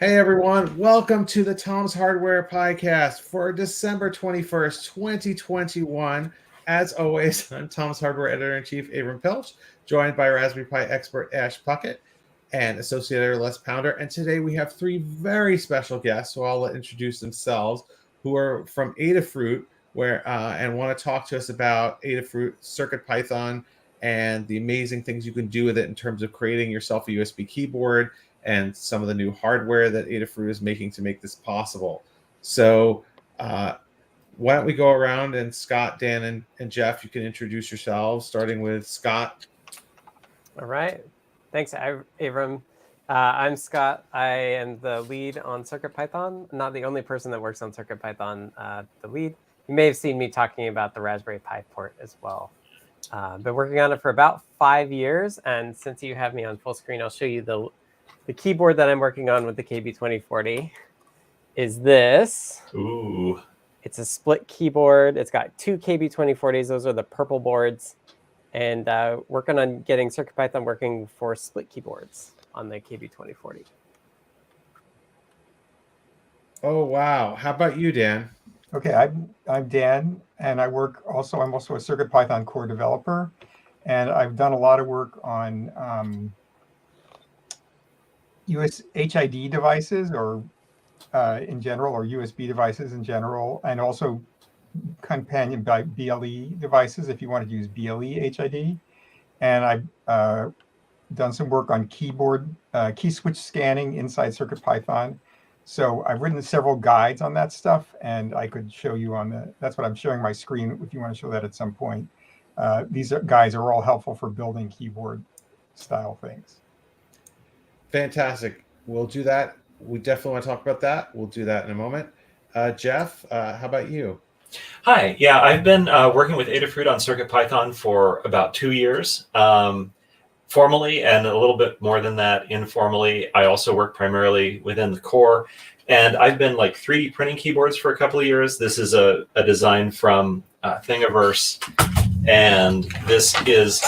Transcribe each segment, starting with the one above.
Hey everyone, welcome to the Tom's Hardware Podcast for December 21st, 2021. As always, I'm Tom's Hardware Editor-in-Chief, Abram Pilch, joined by Raspberry Pi expert Ash Puckett and Associate Editor Les Pounder. And today we have three very special guests who I'll let introduce themselves, who are from Adafruit, and want to talk to us about Adafruit, CircuitPython, and the amazing things you can do with it in terms of creating yourself a USB keyboard and some of the new hardware that Adafruit is making to make this possible. So why don't we go around, and Scott, Dan, and Jeff, you can introduce yourselves, starting with Scott. All right. Thanks, Abram. I'm Scott. I am the lead on CircuitPython. Not the only person that works on CircuitPython, the lead. You may have seen me talking about the Raspberry Pi port as well. Been working on it for about 5 years, and since you have me on full screen, I'll show you the keyboard that I'm working on with the KB2040 is this. Ooh. It's a split keyboard. It's got two KB2040s. Those are the purple boards. And working on getting CircuitPython working for split keyboards on the KB2040. Oh, wow. How about you, Dan? Okay, I'm Dan, and I'm also a CircuitPython core developer. And I've done a lot of work on US HID devices or in general, or USB devices in general, and also companion by BLE devices if you want to use BLE HID. And I've done some work on keyboard key switch scanning inside CircuitPython. So I've written several guides on that stuff, and I could show you that's what I'm showing my screen if you want to show that at some point. These guides are all helpful for building keyboard style things. Fantastic. We'll do that. We definitely want to talk about that. We'll do that in a moment. Jeff, how about you? Hi. Yeah, I've been working with Adafruit on CircuitPython for about 2 years. Formally, and a little bit more than that informally. I also work primarily within the core. And I've been 3D printing keyboards for a couple of years. This is a design from Thingiverse. And this is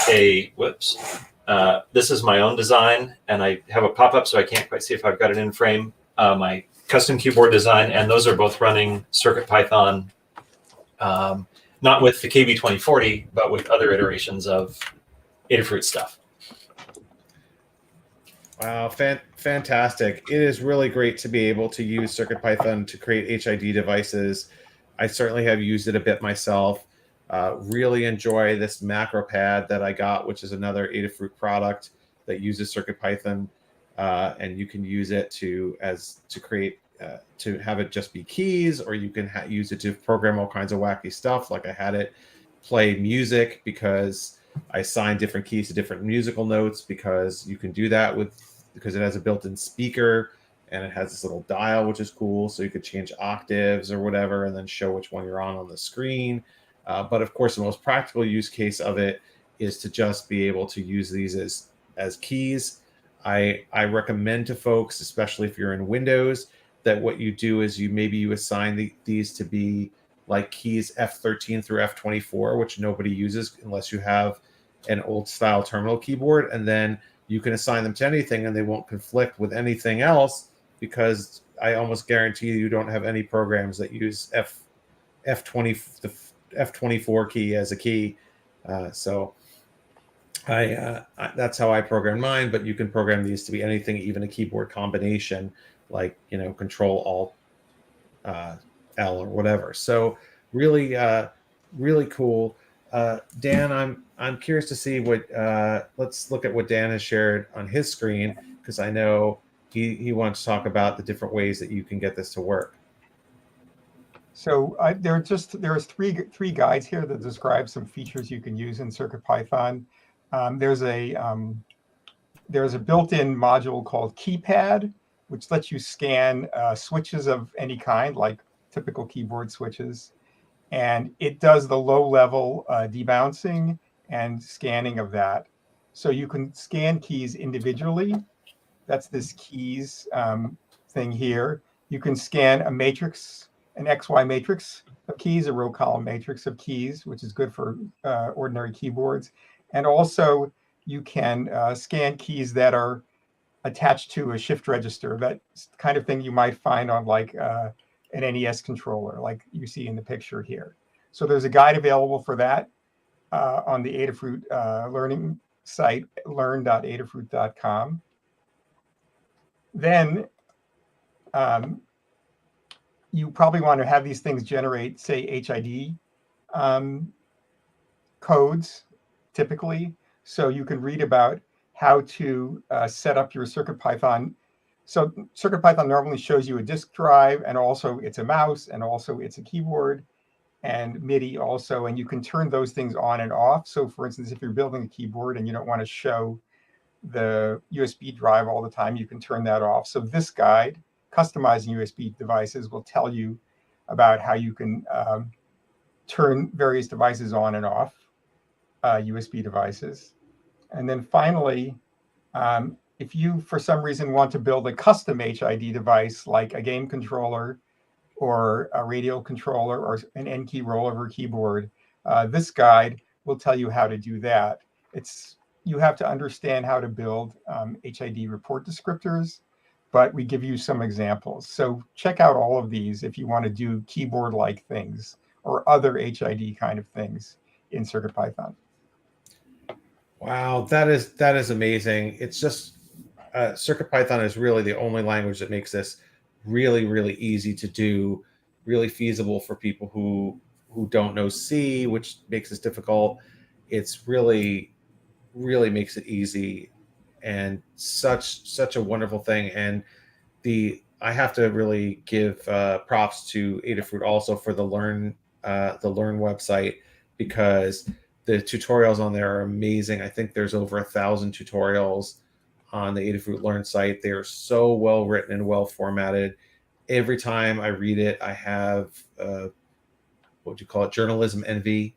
this is my own design, and I have a pop-up, so I can't quite see if I've got it in frame. My custom keyboard design, and those are both running CircuitPython, not with the KB2040, but with other iterations of Adafruit stuff. Wow, fantastic. It is really great to be able to use CircuitPython to create HID devices. I certainly have used it a bit myself. Really enjoy this macro pad that I got, which is another Adafruit product that uses CircuitPython, and you can use it to create to have it just be keys, or you can use it to program all kinds of wacky stuff. Like I had it play music because I assigned different keys to different musical notes, because you can do that because it has a built-in speaker and it has this little dial, which is cool. So you could change octaves or whatever, and then show which one you're on the screen. But of course, the most practical use case of it is to just be able to use these as keys. I recommend to folks, especially if you're in Windows, that what you do is you assign these to be like keys F13 through F24, which nobody uses unless you have an old style terminal keyboard. And then you can assign them to anything and they won't conflict with anything else, because I almost guarantee you don't have any programs that use F20, the F24 key as a key. So that's how I program mine, but you can program these to be anything, even a keyboard combination, like, Control Alt L or whatever. So really, really cool. Dan, I'm curious to see what. Let's look at what Dan has shared on his screen, because I know he wants to talk about the different ways that you can get this to work. So there's three guides here that describe some features you can use in CircuitPython. There's a built-in module called Keypad, which lets you scan switches of any kind, like typical keyboard switches. And it does the low-level debouncing and scanning of that. So you can scan keys individually. That's this keys thing here. You can scan a matrix, an XY matrix of keys, a row column matrix of keys, which is good for ordinary keyboards. And also you can scan keys that are attached to a shift register, that kind of thing you might find on like an NES controller, like you see in the picture here. So there's a guide available for that on the Adafruit learning site, learn.adafruit.com. Then you probably want to have these things generate, say, HID codes, typically. So you can read about how to set up your CircuitPython. So CircuitPython normally shows you a disk drive, and also it's a mouse, and also it's a keyboard, and MIDI also, and you can turn those things on and off. So for instance, if you're building a keyboard and you don't want to show the USB drive all the time, you can turn that off. So this guide, Customizing USB Devices, will tell you about how you can turn various devices on and off, USB devices. And then finally, if you, for some reason, want to build a custom HID device, like a game controller or a radio controller or an N-key rollover keyboard, this guide will tell you how to do that. You have to understand how to build HID report descriptors, but we give you some examples. So check out all of these if you want to do keyboard-like things or other HID kind of things in CircuitPython. Wow, that is amazing. It's just CircuitPython is really the only language that makes this really, really easy to do, really feasible for people who don't know C, which makes this difficult. It's really makes it easy, and such a wonderful thing. And I have to really give props to Adafruit also for the Learn website, because the tutorials on there are amazing. I think there's over 1,000 tutorials on the Adafruit Learn site. They are so well written and well formatted. Every time I read it, I have what would you call it, journalism envy,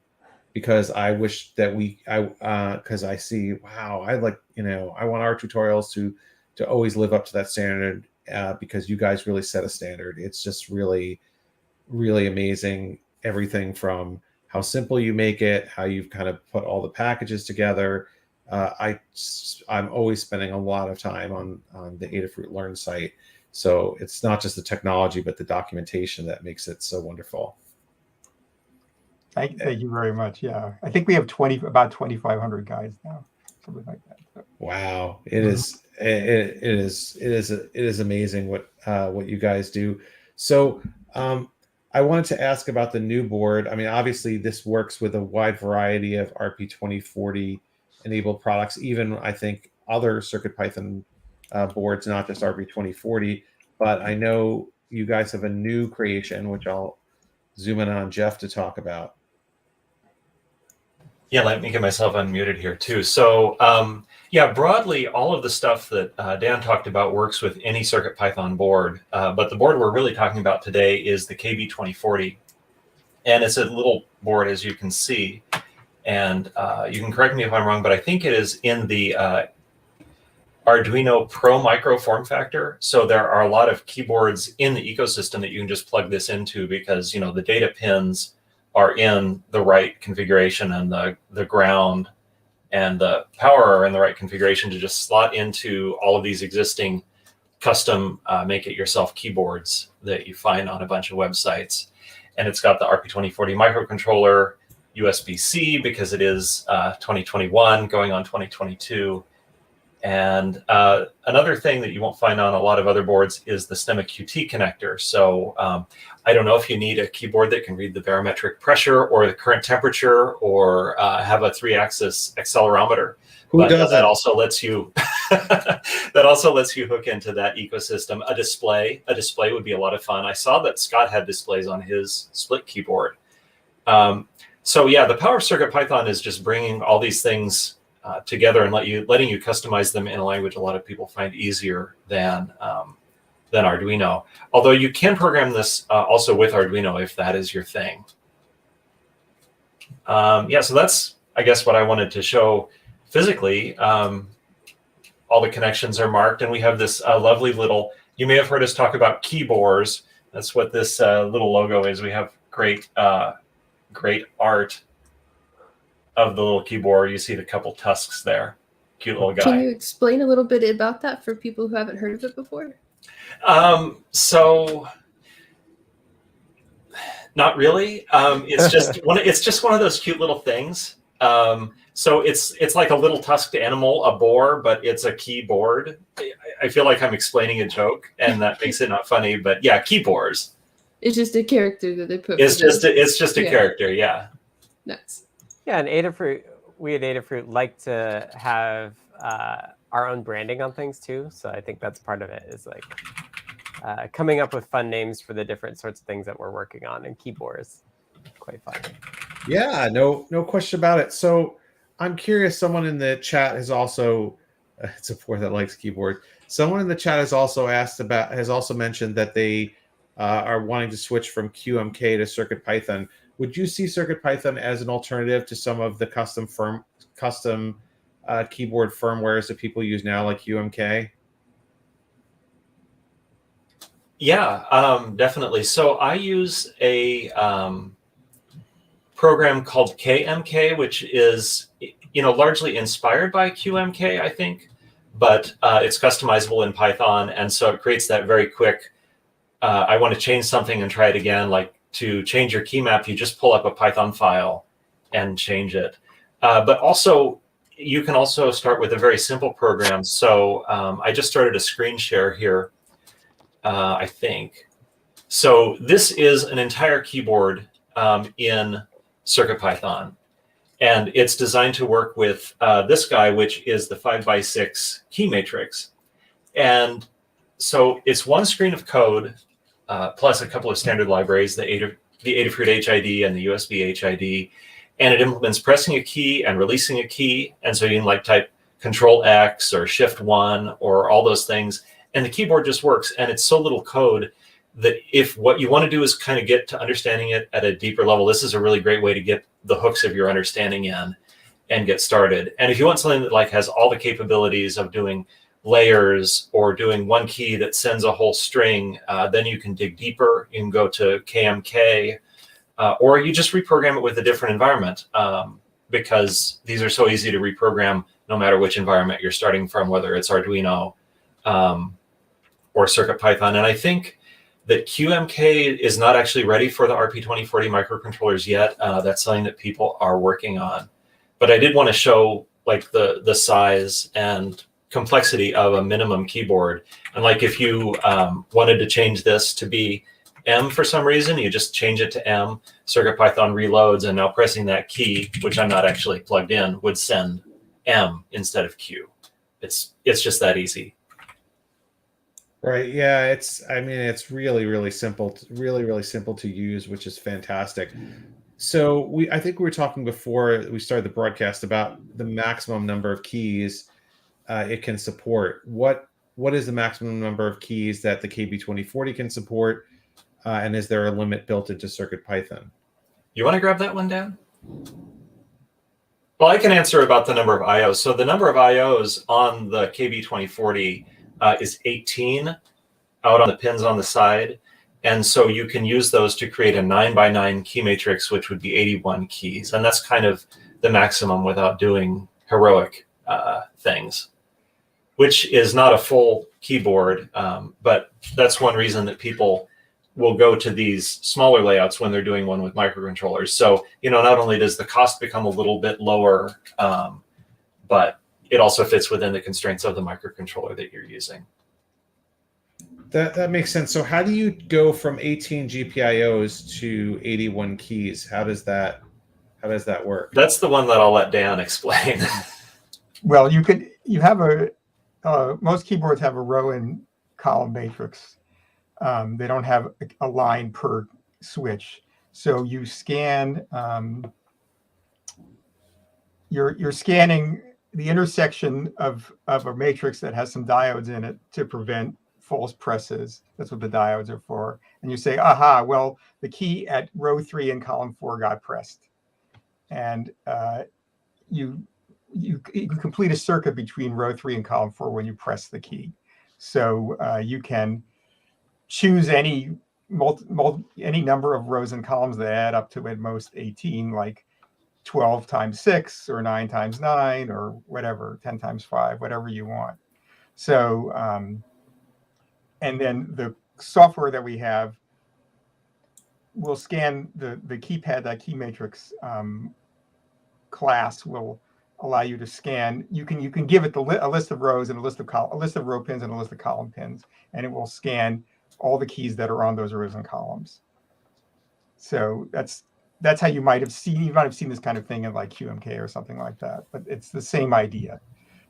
because I wish that because I see, wow, I want our tutorials to always live up to that standard, because you guys really set a standard. It's just really, really amazing. Everything from how simple you make it, how you've kind of put all the packages together. I'm always spending a lot of time on the Adafruit Learn site. So it's not just the technology, but the documentation that makes it so wonderful. Thank you very much. Yeah, I think we have about 2,500 guides now, something like that. So. Wow, it is amazing what you guys do. So I wanted to ask about the new board. I mean, obviously this works with a wide variety of RP2040 enabled products, even I think other CircuitPython boards, not just RP2040. But I know you guys have a new creation, which I'll zoom in on Jeff to talk about. Yeah, let me get myself unmuted here too. So yeah, broadly, all of the stuff that Dan talked about works with any CircuitPython board. But the board we're really talking about today is the KB2040. And it's a little board, as you can see. And you can correct me if I'm wrong, but I think it is in the Arduino Pro Micro form factor. So there are a lot of keyboards in the ecosystem that you can just plug this into, because the data pins are in the right configuration, and the ground and the power are in the right configuration to just slot into all of these existing custom make-it-yourself keyboards that you find on a bunch of websites. And it's got the RP2040 microcontroller, USB-C, because it is 2021 going on 2022. And another thing that you won't find on a lot of other boards is the Stemma QT connector. So I don't know if you need a keyboard that can read the barometric pressure or the current temperature, or have a 3-axis accelerometer. Who doesn't? That also lets you hook into that ecosystem. A display would be a lot of fun. I saw that Scott had displays on his split keyboard. So yeah, the power of CircuitPython is just bringing all these things together and letting you customize them in a language a lot of people find easier than Arduino. Although you can program this also with Arduino if that is your thing. Yeah, so that's, I guess, what I wanted to show physically. All the connections are marked, and we have this lovely little, you may have heard us talk about keyboards. That's what this little logo is. We have great art of the little keyboard. You see the couple tusks there. cute little Can guy. you explain a little bit about that for people who haven't heard of it before? So not really. It's just one of those cute little things. So it's like a little tusked animal, a boar, but it's a keyboard. I feel like I'm explaining a joke, and that makes it not funny. But yeah, keyboards. It's just a character that they put. It's just a Yeah. character. Yeah. Nuts. Yeah, and Adafruit, we at Adafruit like to have our own branding on things too. So I think that's part of it, is like coming up with fun names for the different sorts of things that we're working on, and keyboards, quite fun. Yeah, no question about it. So I'm curious, someone in the chat has also, it's a board that likes keyboard. Someone in the chat has also mentioned that they are wanting to switch from QMK to CircuitPython. Would you see CircuitPython as an alternative to some of the custom keyboard firmwares that people use now, like QMK? Yeah, definitely. So I use a program called KMK, which is largely inspired by QMK, I think, but it's customizable in Python, and so it creates that very quick. I want to change something and try it again. Like to change your key map, you just pull up a Python file and change it. But also, you can also start with a very simple program. So I just started a screen share here. I think. So this is an entire keyboard in CircuitPython, and it's designed to work with this guy, which is the 5x6 key matrix. And so it's one screen of code plus a couple of standard libraries, the Adafruit HID and the USB HID, and it implements pressing a key and releasing a key. And so you can like type Control X or Shift 1 or all those things. And the keyboard just works, and it's so little code that if what you want to do is kind of get to understanding it at a deeper level, this is a really great way to get the hooks of your understanding in and get started. And if you want something that like has all the capabilities of doing layers or doing one key that sends a whole string, then you can dig deeper. You can go to KMK, or you just reprogram it with a different environment, because these are so easy to reprogram no matter which environment you're starting from, whether it's Arduino or CircuitPython. And I think that QMK is not actually ready for the RP2040 microcontrollers yet. That's something that people are working on. But I did want to show like the size and complexity of a minimum keyboard. And like if you wanted to change this to be M for some reason, you just change it to M, CircuitPython reloads, and now pressing that key, which I'm not actually plugged in, would send M instead of Q. It's just that easy. Right. Yeah. It's really simple, really simple to use, which is fantastic. So I think we were talking before we started the broadcast about the maximum number of keys it can support. What is the maximum number of keys that the KB2040 can support? And is there a limit built into CircuitPython? You want to grab that one, Dan? Well, I can answer about the number of IOs. So the number of IOs on the KB2040 is 18 out on the pins on the side. And so you can use those to create a 9x9 key matrix, which would be 81 keys. And that's kind of the maximum without doing heroic things, which is not a full keyboard. But that's one reason that people will go to these smaller layouts when they're doing one with microcontrollers. So, not only does the cost become a little bit lower, but it also fits within the constraints of the microcontroller that you're using. That makes sense. So how do you go from 18 GPIOs to 81 keys? How does that work? That's the one that I'll let Dan explain. Well, you have most keyboards have a row and column matrix. They don't have a line per switch. So you scan, you're scanning the intersection of a matrix that has some diodes in it to prevent false presses. That's what the diodes are for. And you say, aha, well, the key at row 3 in column 4 got pressed. And you complete a circuit between row 3 and column 4 when you press the key. So you can choose any number of rows and columns that add up to at most 18, like 12 times 6 or 9 times 9 or whatever, 10 times 5, whatever you want. So, and then the software that we have will scan the keypad, that key matrix class will allow you to scan. You can give it a list of rows and a list of row pins and a list of column pins, and it will scan all the keys that are on those rows and columns. So that's how you might have seen this kind of thing in like QMK or something like that. But it's the same idea.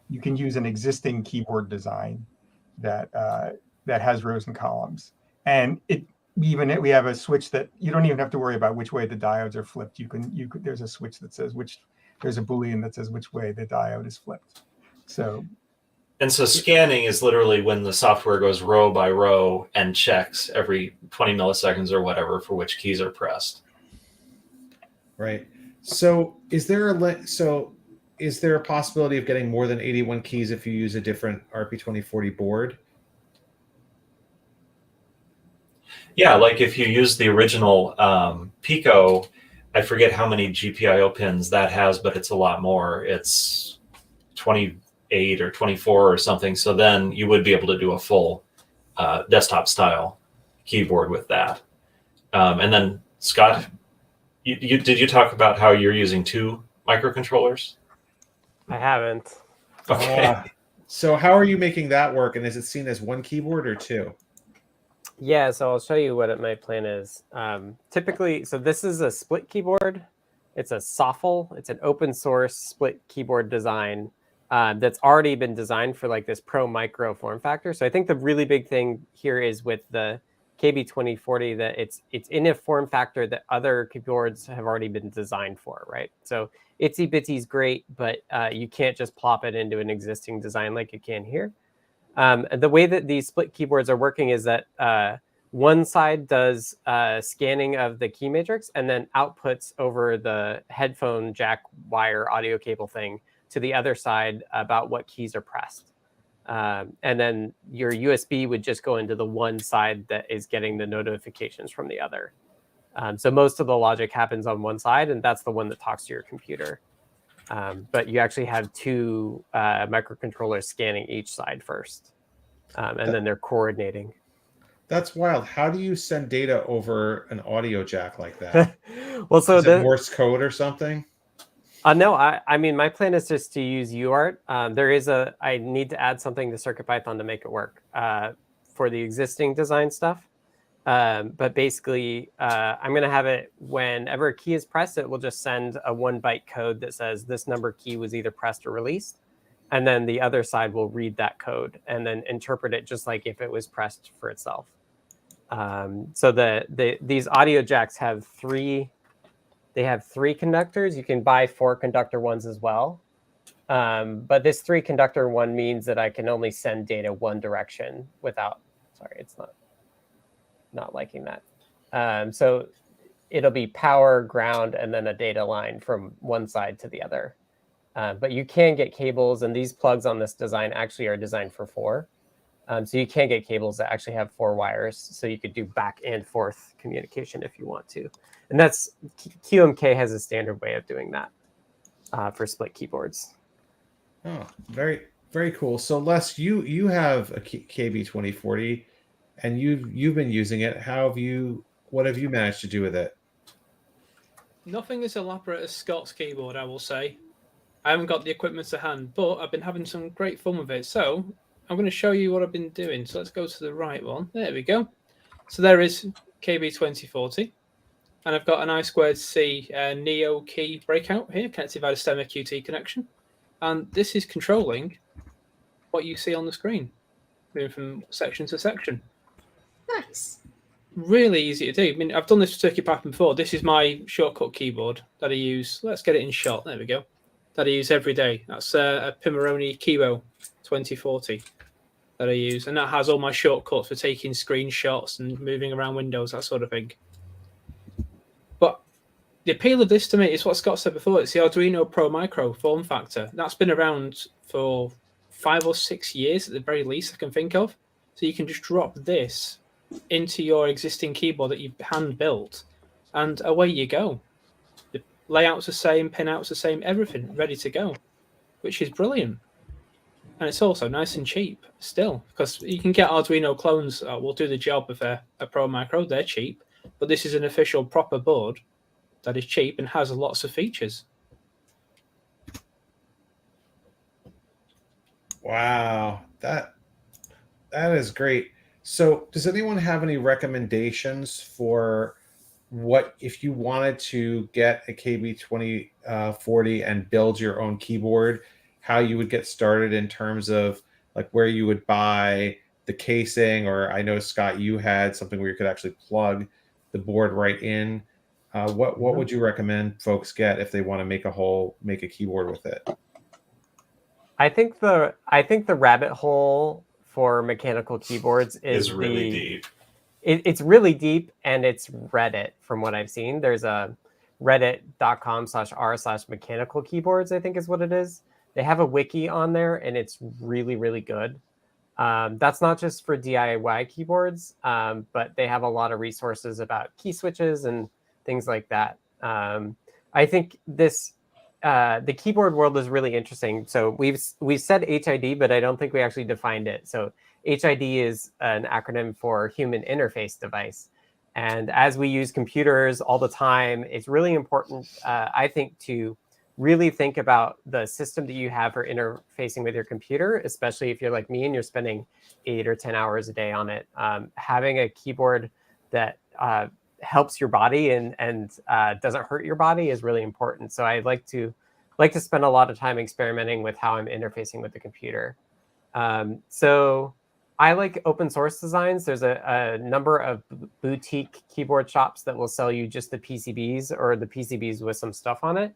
You can use an existing keyboard design that has rows and columns, and we have a switch that you don't even have to worry about which way the diodes are flipped. There's a switch that says there's a Boolean that says which way the diode is flipped. So scanning is literally when the software goes row by row and checks every 20 milliseconds or whatever for which keys are pressed. Right. So is there a possibility of getting more than 81 keys if you use a different RP2040 board? Yeah, like if you use the original Pico, I forget how many GPIO pins that has, but it's a lot more. It's 28 or 24 or something. So then you would be able to do a full desktop style keyboard with that. And then Scott, did you talk about how you're using 2 microcontrollers? I haven't. Okay. So how are you making that work? And is it seen as 1 keyboard or 2? Yeah, so I'll show you what my plan is. Typically, so this is a split keyboard. It's a Soffel. It's an open source split keyboard design that's already been designed for like this Pro Micro form factor. So I think the really big thing here is with the KB2040 that it's in a form factor that other keyboards have already been designed for, right? So Itsy Bitsy is great, but you can't just plop it into an existing design like you can here. The way that these split keyboards are working is that one side does scanning of the key matrix and then outputs over the headphone jack wire audio cable thing to the other side about what keys are pressed. And then your USB would just go into the one side that is getting the notifications from the other. So most of the logic happens on one side, and that's the one that talks to your computer. But you actually have 2 microcontrollers scanning each side first, and then they're coordinating. That's wild. How do you send data over an audio jack like that? Well, so is it Morse code or something? No, I mean, my plan is just to use UART. I need to add something to CircuitPython to make it work for the existing design stuff. But basically, I'm going to have it whenever a key is pressed, it will just send a 1-byte code that says this number key was either pressed or released. And then the other side will read that code and then interpret it just like if it was pressed for itself. So these audio jacks have 3 conductors. You can buy 4 conductor ones as well. But this 3 conductor one means that I can only send data one direction without, sorry, it's not liking that. So it'll be power, ground, and then a data line from one side to the other. But you can get cables, and these plugs on this design actually are designed for 4. So you can get cables that actually have 4 wires, so you could do back and forth communication if you want to. And that's QMK has a standard way of doing that for split keyboards. Oh, very, very cool. So Les, you have a KB2040, and you've been using it. What have you managed to do with it? Nothing as elaborate as Scott's keyboard, I will say. I haven't got the equipment to hand, but I've been having some great fun with it. So I'm going to show you what I've been doing. So let's go to the right one. There we go. So there is KB2040. And I've got an I2C Neo key breakout here, connected via the STEMMA QT connection. And this is controlling what you see on the screen, moving from section to section. Nice. Really easy to do. I mean, I've done this with CircuitPython before. This is my shortcut keyboard that I use. Let's get it in shot. There we go. That I use every day. That's a Pimoroni Kibo 2040 that I use. And that has all my shortcuts for taking screenshots and moving around windows, that sort of thing. But the appeal of this to me is what Scott said before. It's the Arduino Pro Micro form factor. That's been around for 5 or 6 years at the very least I can think of. So you can just drop this into your existing keyboard that you've hand built, and away you go. layout's the same, pinout's the same, everything ready to go, which is brilliant. And it's also nice and cheap still, because you can get Arduino clones will do the job of a Pro Micro. They're cheap, but this is an official proper board that is cheap and has lots of features. Wow, that is great. So, does anyone have any recommendations for what if you wanted to get a KB2040 and build your own keyboard, how you would get started in terms of like where you would buy the casing, or I know Scott, you had something where you could actually plug the board right in. What would you recommend folks get if they want to make a keyboard with it? I think the rabbit hole for mechanical keyboards Is really deep. It's really deep, and it's Reddit from what I've seen. There's a reddit.com/r/mechanical keyboards, I think is what it is. They have a wiki on there, and it's really, really good. That's not just for DIY keyboards, but they have a lot of resources about key switches and things like that. I think the keyboard world is really interesting. So we've said HID, but I don't think we actually defined it. So HID is an acronym for Human Interface Device. And as we use computers all the time, it's really important, I think, to really think about the system that you have for interfacing with your computer, especially if you're like me and you're spending 8 or 10 hours a day on it. Having a keyboard that helps your body and doesn't hurt your body is really important. So I like to spend a lot of time experimenting with how I'm interfacing with the computer. So I like open source designs. There's a number of boutique keyboard shops that will sell you just the PCBs or the PCBs with some stuff on it.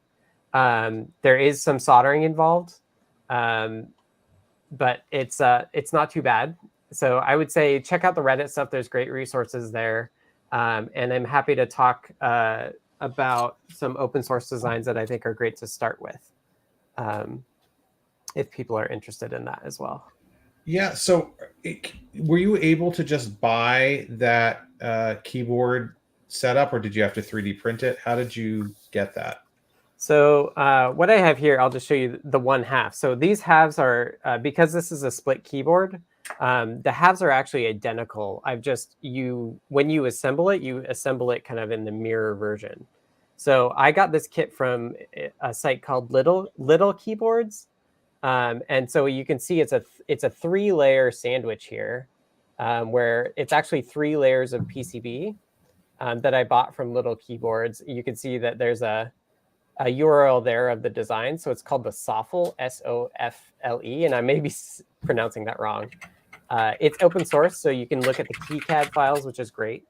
There is some soldering involved, but it's not too bad. So I would say check out the Reddit stuff. There's great resources there. And I'm happy to talk about some open source designs that I think are great to start with, if people are interested in that as well. Yeah. So, were you able to just buy that keyboard setup, or did you have to 3D print it? How did you get that? So what I have here, I'll just show you the one half. So these halves are, because this is a split keyboard, the halves are actually identical. When you assemble it kind of in the mirror version. So I got this kit from a site called Little Keyboards. And so you can see it's a 3-layer sandwich here, where it's actually 3 layers of PCB that I bought from Little Keyboards. You can see that there's a URL there of the design. So it's called the Sofle, SOFLE, and I may be pronouncing that wrong. It's open source, so you can look at the KiCad files, which is great.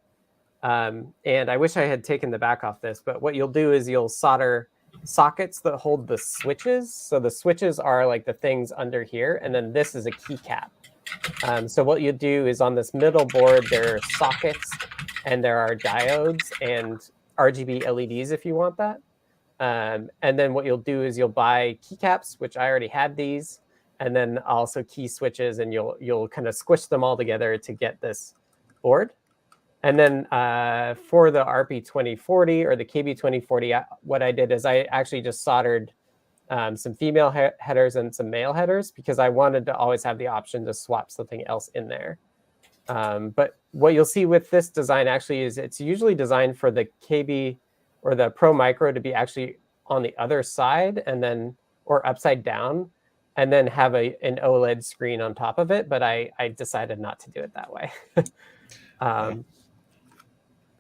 And I wish I had taken the back off this, but what you'll do is you'll solder sockets that hold the switches. So the switches are like the things under here, and then this is a keycap. So what you do is on this middle board, there are sockets, and there are diodes and RGB LEDs if you want that. And then what you'll do is you'll buy keycaps, which I already had these, and then also key switches, and you'll kind of squish them all together to get this board. And then for the RP2040 or the KB2040, what I did is I actually just soldered some female headers and some male headers because I wanted to always have the option to swap something else in there. But what you'll see with this design actually is it's usually designed for the KB or the Pro Micro to be actually on the other side and then, or upside down, and then have an OLED screen on top of it. But I decided not to do it that way.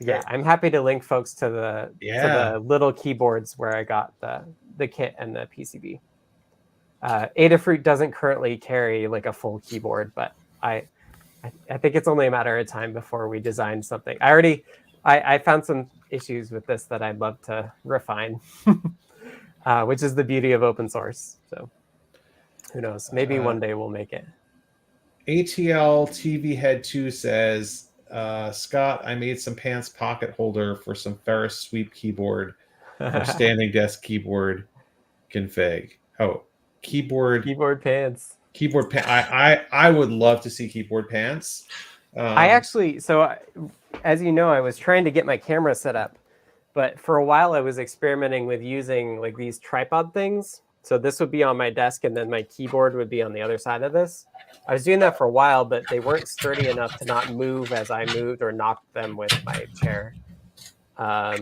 Yeah, I'm happy to link folks to the Little Keyboards where I got the kit and the PCB. Adafruit doesn't currently carry like a full keyboard, but I think it's only a matter of time before we design something. I found some issues with this that I'd love to refine, which is the beauty of open source. So who knows? Maybe one day we'll make it. ATL TV Head 2 says, Scott, I made some pants pocket holder for some Ferris sweep keyboard for standing desk keyboard config. Oh, keyboard pants. I would love to see keyboard pants. I actually, so as you know, I was trying to get my camera set up But for a while, I was experimenting with using like these tripod things. So this would be on my desk, and then my keyboard would be on the other side of this. I was doing that for a while, but they weren't sturdy enough to not move as I moved or knock them with my chair. So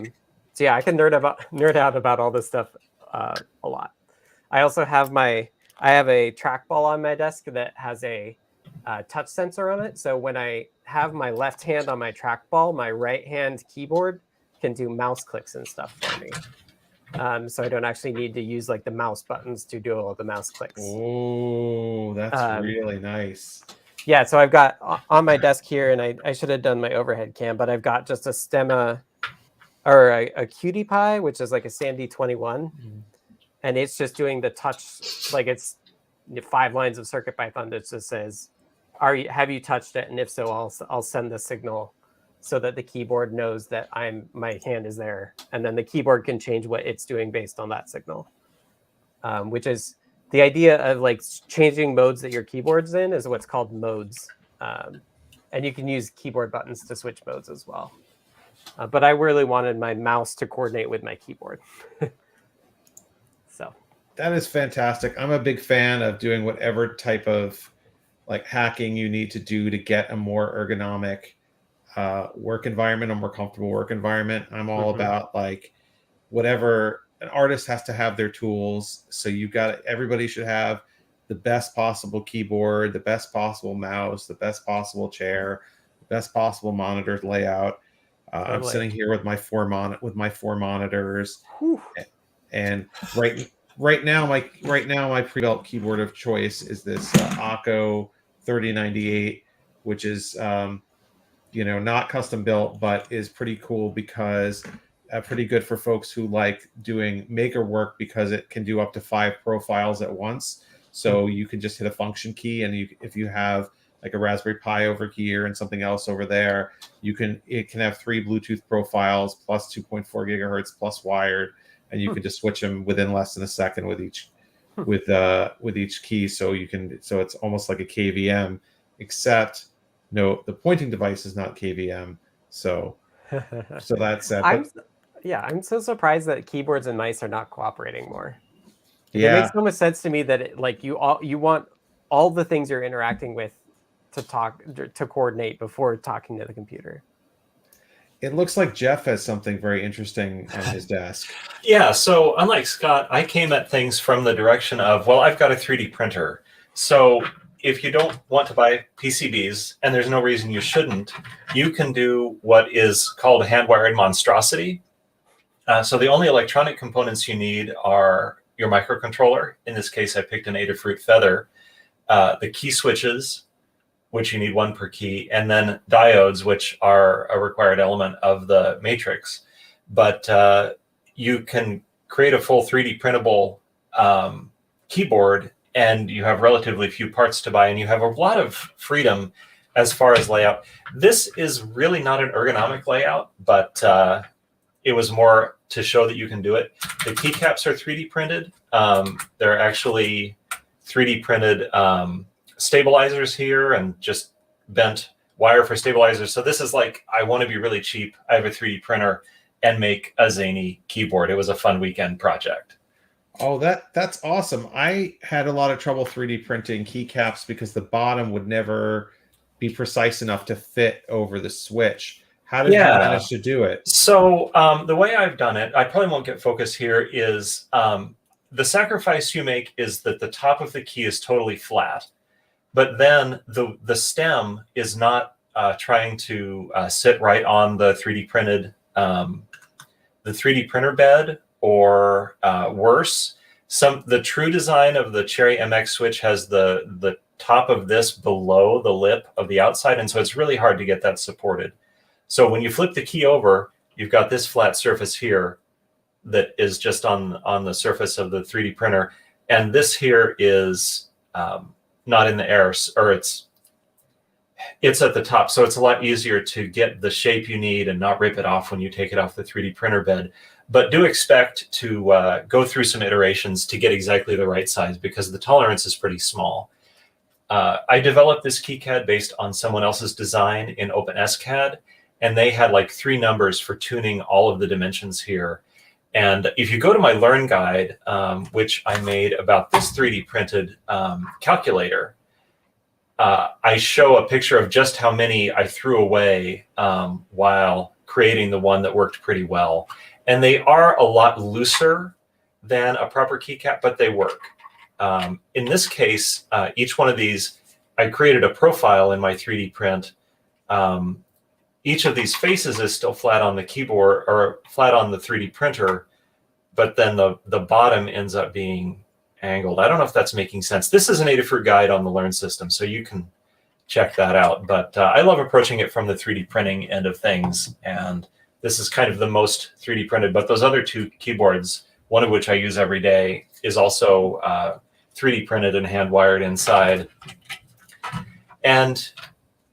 yeah, I can nerd out about all this stuff a lot. I also have I have a trackball on my desk that has a touch sensor on it. So when I have my left hand on my trackball, my right hand keyboard can do mouse clicks and stuff for me. So I don't actually need to use like the mouse buttons to do all the mouse clicks. Oh, that's really nice. Yeah, so I've got on my desk here, and I should have done my overhead cam, but I've got just a Stemma or a Cutie Pie, which is like a Sandy 21. And it's just doing the touch, like it's 5 lines of CircuitPython that just says, have you touched it? And if so, I'll send the signal so that the keyboard knows that my hand is there. And then the keyboard can change what it's doing based on that signal, which is the idea of like changing modes that your keyboard's in is what's called modes. And you can use keyboard buttons to switch modes as well. But I really wanted my mouse to coordinate with my keyboard. So that is fantastic. I'm a big fan of doing whatever type of like hacking you need to do to get a more ergonomic work environment, a more comfortable work environment. I'm all about like whatever an artist has to have their tools. So everybody should have the best possible keyboard, the best possible mouse, the best possible chair, the best possible monitor layout. I'm sitting here with my four monitors. Whew. And right now my pre-built keyboard of choice is this Akko 3098, which is not custom built, but is pretty cool because pretty good for folks who like doing maker work because it can do up to 5 profiles at once. So you can just hit a function key, and if you have like a Raspberry Pi over here and something else over there, it can have 3 Bluetooth profiles plus 2.4 gigahertz plus wired, and you can just switch them within less than a second with each key. So it's almost like a KVM, except no, the pointing device is not KVM. So that's I'm so surprised that keyboards and mice are not cooperating more. It makes so much sense to me that you want all the things you're interacting with to coordinate before talking to the computer. It looks like Jeff has something very interesting on his desk. Yeah, so unlike Scott, I came at things from the direction of, well, I've got a 3D printer. So if you don't want to buy PCBs, and there's no reason you shouldn't, you can do what is called a hand-wired monstrosity. So the only electronic components you need are your microcontroller. In this case, I picked an Adafruit Feather, the key switches, which you need 1 per key, and then diodes, which are a required element of the matrix. But you can create a full 3D printable keyboard, and you have relatively few parts to buy, and you have a lot of freedom as far as layout. This is really not an ergonomic layout, but it was more to show that you can do it. The keycaps are 3D printed. They're actually 3D printed stabilizers here, and just bent wire for stabilizers. So this is like, I want to be really cheap. I have a 3D printer and make a zany keyboard. It was a fun weekend project. Oh, that's awesome. I had a lot of trouble 3D printing keycaps because the bottom would never be precise enough to fit over the switch. How did you manage to do it? So the way I've done it, I probably won't get focus here, is the sacrifice you make is that the top of the key is totally flat. But then the stem is not trying to sit right on the 3D printed the 3D printer bed, or worse, the true design of the Cherry MX switch has the top of this below the lip of the outside, and so it's really hard to get that supported. So when you flip the key over, you've got this flat surface here that is just on the surface of the 3D printer, and this here is not in the air, or it's at the top. So it's a lot easier to get the shape you need and not rip it off when you take it off the 3D printer bed. But do expect to go through some iterations to get exactly the right size, because the tolerance is pretty small. I developed this KeyCAD based on someone else's design in OpenSCAD, and they had like 3 numbers for tuning all of the dimensions here. And if you go to my Learn guide, which I made about this 3D printed calculator, I show a picture of just how many I threw away while creating the one that worked pretty well. And they are a lot looser than a proper keycap, but they work. In this case, each one of these, I created a profile in my 3D print. Each of these faces is still flat on the keyboard or flat on the 3D printer, but then the bottom ends up being angled. I don't know if that's making sense. This is an Adafruit guide on the Learn system, so you can check that out. But I love approaching it from the 3D printing end of things, and this is kind of the most 3D printed. But those other 2 keyboards, one of which I use every day, is also 3D printed and hand wired inside. And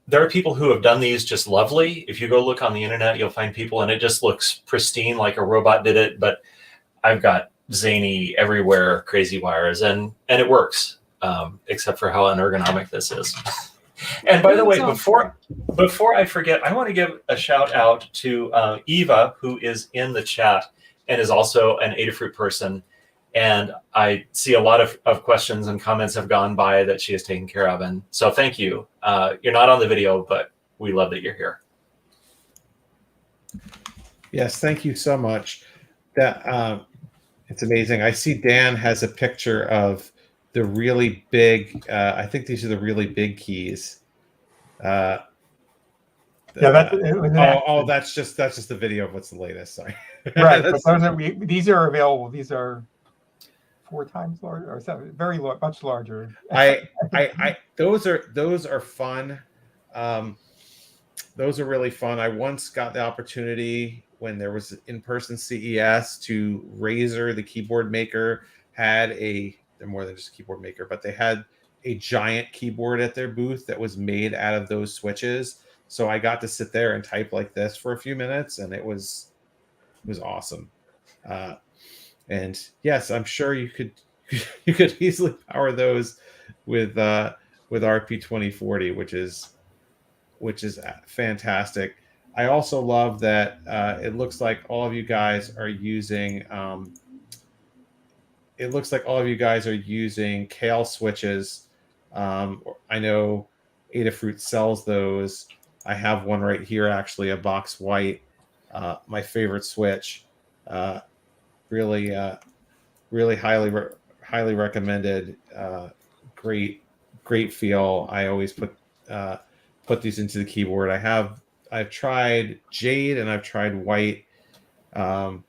there are people who have done these just lovely. If you go look on the internet, you'll find people, and it just looks pristine, like a robot did it. But I've got zany everywhere crazy wires, and it works, except for how unergonomic this is. And by the way, before I forget, I want to give a shout out to Eva, who is in the chat and is also an Adafruit person. And I see a lot of questions and comments have gone by that she has taken care of. And so thank you. You're not on the video, but we love that you're here. Yes, thank you so much. That it's amazing. I see Dan has a picture of the really big. I think these are the really big keys. Yeah, that's just the video of what's the latest. Sorry. Right, but these are available. These are 4 times larger, or 7, much larger. Those are fun. Those are really fun. I once got the opportunity when there was in-person CES to Razer, the keyboard maker, they're more than just a keyboard maker, but they had a giant keyboard at their booth that was made out of those switches. So I got to sit there and type like this for a few minutes, and it was awesome. And yes, I'm sure you could easily power those with RP2040, which is fantastic. I also love that it looks like all of you guys are using Kale switches. I know Adafruit sells those. I have one right here, actually, a box white. My favorite switch. Really highly recommended. Great feel. I always put these into the keyboard. I've tried jade and I've tried white, and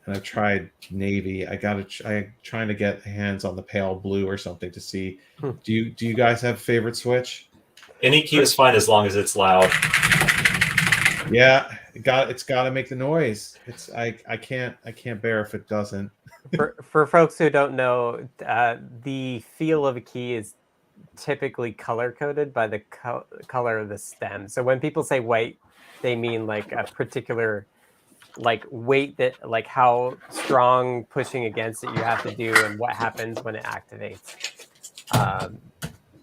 I've tried navy. I'm trying to get hands on the pale blue or something to see. Do you guys have a favorite switch? Any key is fine as long as it's loud. Yeah, it's got to make the noise. I can't bear if it doesn't. For folks who don't know, the feel of a key is typically color coded by the color of the stem. So when people say white, they mean like a particular weight, that like how strong pushing against it you have to do and what happens when it activates.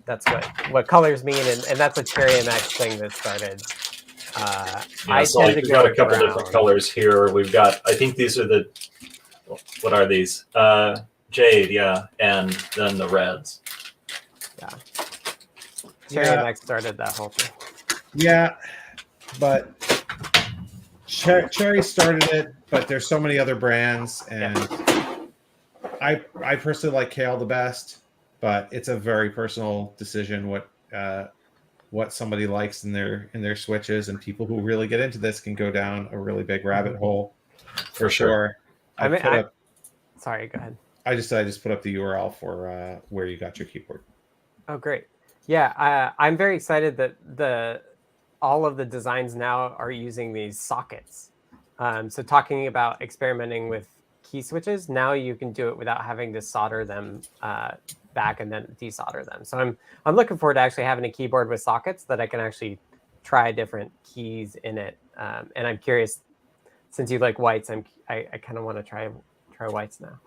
That's what colors mean, and that's a Cherry MX thing that started. We've got a couple different colors here. We've got, I think these are what are these? Jade, yeah, and then the reds. Yeah. Cherry MX started that whole thing. Yeah, but Cherry started it, but there's so many other brands, and I personally like Kale the best, but it's a very personal decision what somebody likes in their switches, and people who really get into this can go down a really big rabbit hole for sure. Sorry, go ahead. I just put up the URL for where you got your keyboard. Oh, great. Yeah, I'm very excited that all of the designs now are using these sockets. So talking about experimenting with key switches, now you can do it without having to solder them back and then desolder them. So I'm looking forward to actually having a keyboard with sockets that I can actually try different keys in it. And I'm curious, since you like whites, I kind of want to try whites now.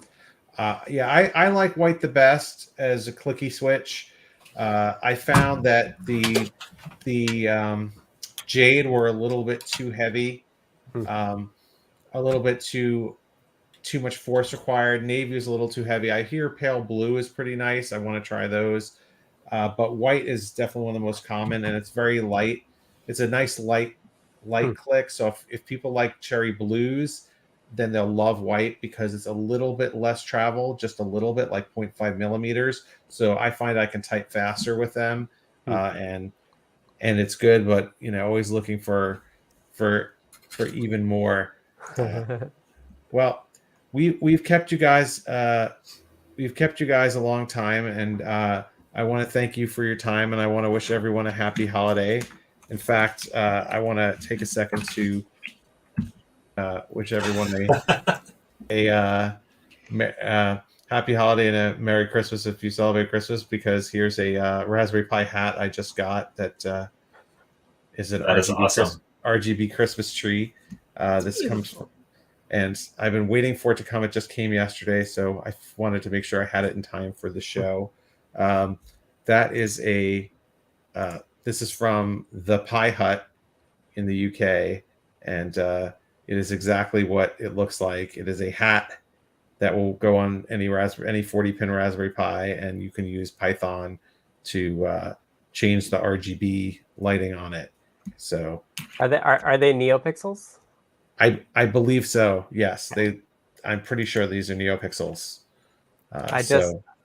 I like white the best as a clicky switch. I found that the jade were a little bit too heavy, a little bit too much force required. Navy is a little too heavy. I hear pale blue is pretty nice. I want to try those. But white is definitely one of the most common, and it's very light. It's a nice light click. So if people like cherry blues, then they'll love white because it's a little bit less travel, just a little bit, like 0.5 millimeters. So I find I can type faster with them, and it's good. But always looking for even more. Well, we've kept you guys a long time, and I want to thank you for your time, and I want to wish everyone a happy holiday. In fact, I want to take a second to wish everyone a happy holiday and a Merry Christmas if you celebrate Christmas, because here's a Raspberry Pi hat I just got that is an RGB Christmas tree. This comes from, and I've been waiting for it to come. It just came yesterday, so I wanted to make sure I had it in time for the show. That is this is from the Pi Hut in the UK, and it is exactly what it looks like. It is a hat that will go on any 40-pin Raspberry Pi, and you can use Python to change the RGB lighting on it. So, are they NeoPixels? I believe so. Yes, I'm pretty sure these are NeoPixels.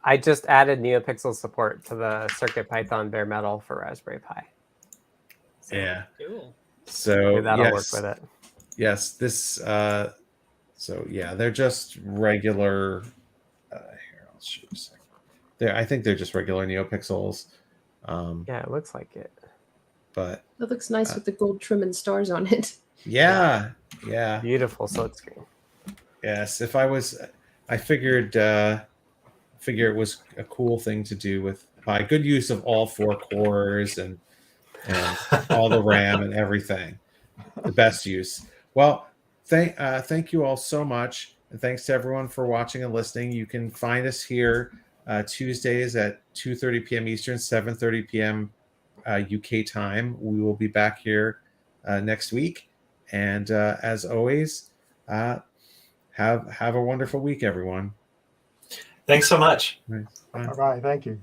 I just added NeoPixel support to the CircuitPython bare metal for Raspberry Pi. So yeah. Cool. So that'll work with it. Yes, this. So yeah, they're just regular. Here, I'll show you a second. I think they're just regular NeoPixels. Yeah, it looks like it. But That looks nice with the gold trim and stars on it. Yeah. Beautiful silkscreen. Yes, I figured it was a cool thing to do with Pi. Good use of all 4 cores and all the RAM and everything. The best use. Well, thank you all so much, and thanks to everyone for watching and listening. You can find us here Tuesdays at 2:30 p.m. Eastern, 7:30 p.m. UK time. We will be back here next week, and as always, have a wonderful week, everyone. Thanks so much. Bye. Bye-bye. Thank you.